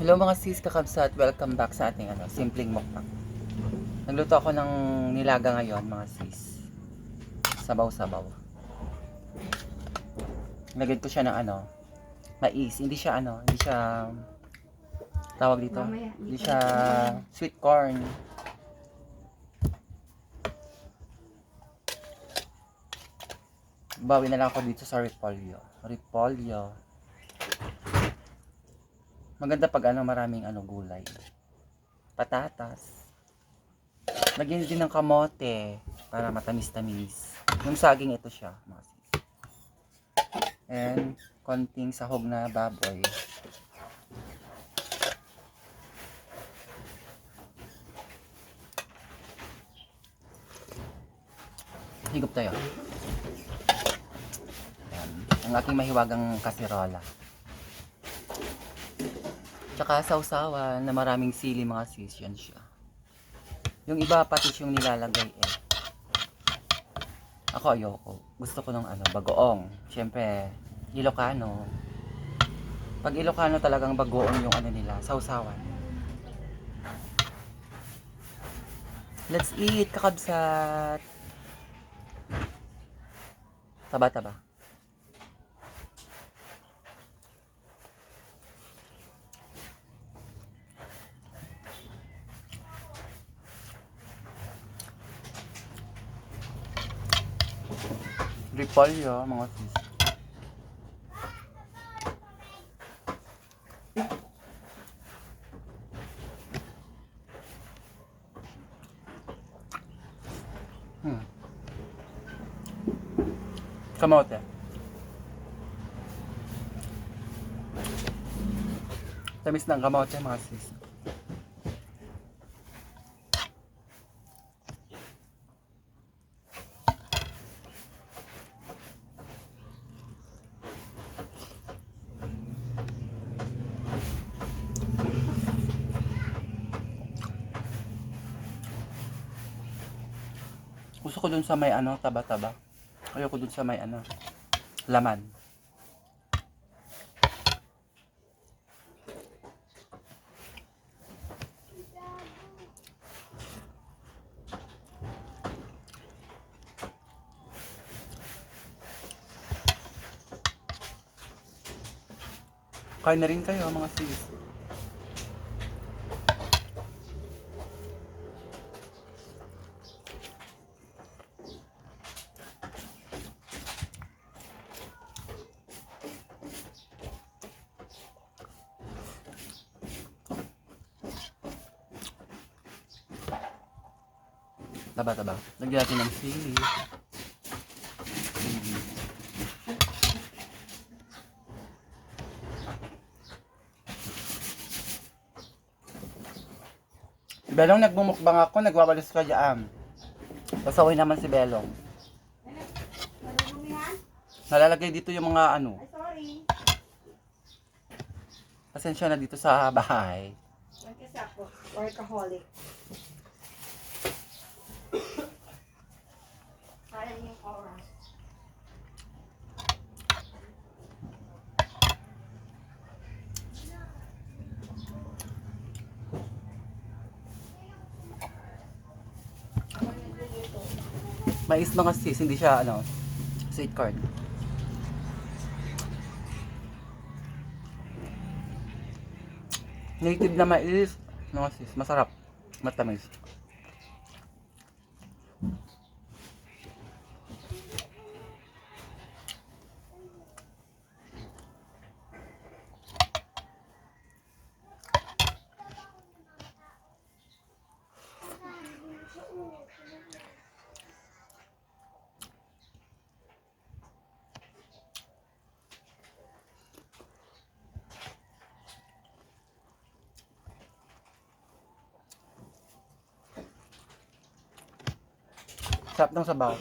Hello mga sis, kakabsat, welcome back sa ating simpleng mukbang. Nagluto ako ng nilaga ngayon mga sis. Sabaw-sabaw. Lagyan ko siya ng mais. Hindi siya hindi siya tawag dito. Hindi siya sweet corn. Bawi na lang ako dito sa repolyo. Maganda pag maraming gulay. Patatas. Lagyan din ng kamote para matamis-tamis. Yung saging ito siya, mga sis. And konting sahog na baboy. Higop tayo. Ayan. Ang aking mahiwagang kasirola. Tsaka sausawan na maraming sili mga sis, yan siya. Yung iba patis yung nilalagay eh. Ako ayoko. Gusto ko ng bagoong. Siyempre, Ilocano. Pag Ilocano talagang bagoong yung nila, sausawan. Let's eat, kakabsat. Taba-taba. Repolyo, mga sis. Kamote. Tamis ng kamote, mga sis. Gusto ko dun sa may taba-taba. Ayoko dun sa may laman. Kain na rin kayo mga sis. Taba-taba. Lagyan natin ng sili. Si Belong nagmumukbang ako, nagwawalis ka dyan. Pasaway naman si Belong. Nalalagay dito yung mga Sorry. Pasensya na dito sa bahay. Kasi ako, workaholic. Parang yung oras. Mais mga sis, hindi siya sweet corn. Native na mais, mga sis, masarap, matamis. Sarap ng sabaw.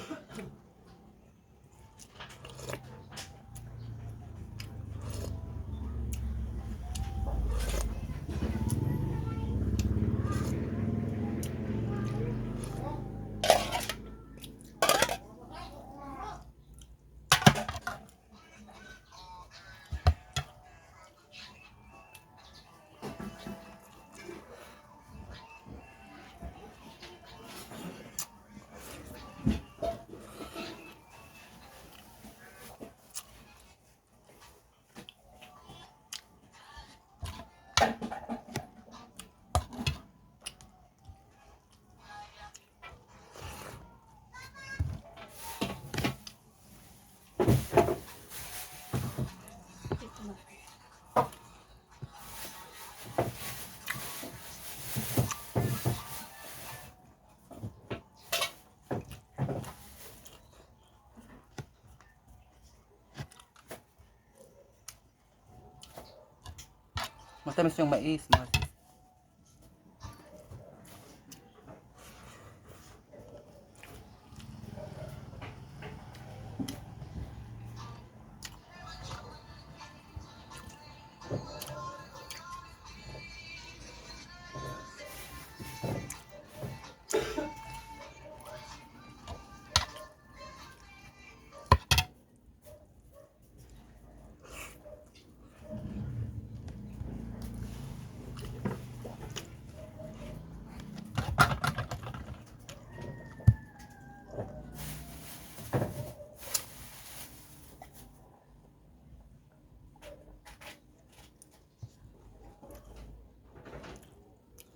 Matamis yung mais, mga sis.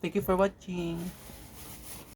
Thank you for watching.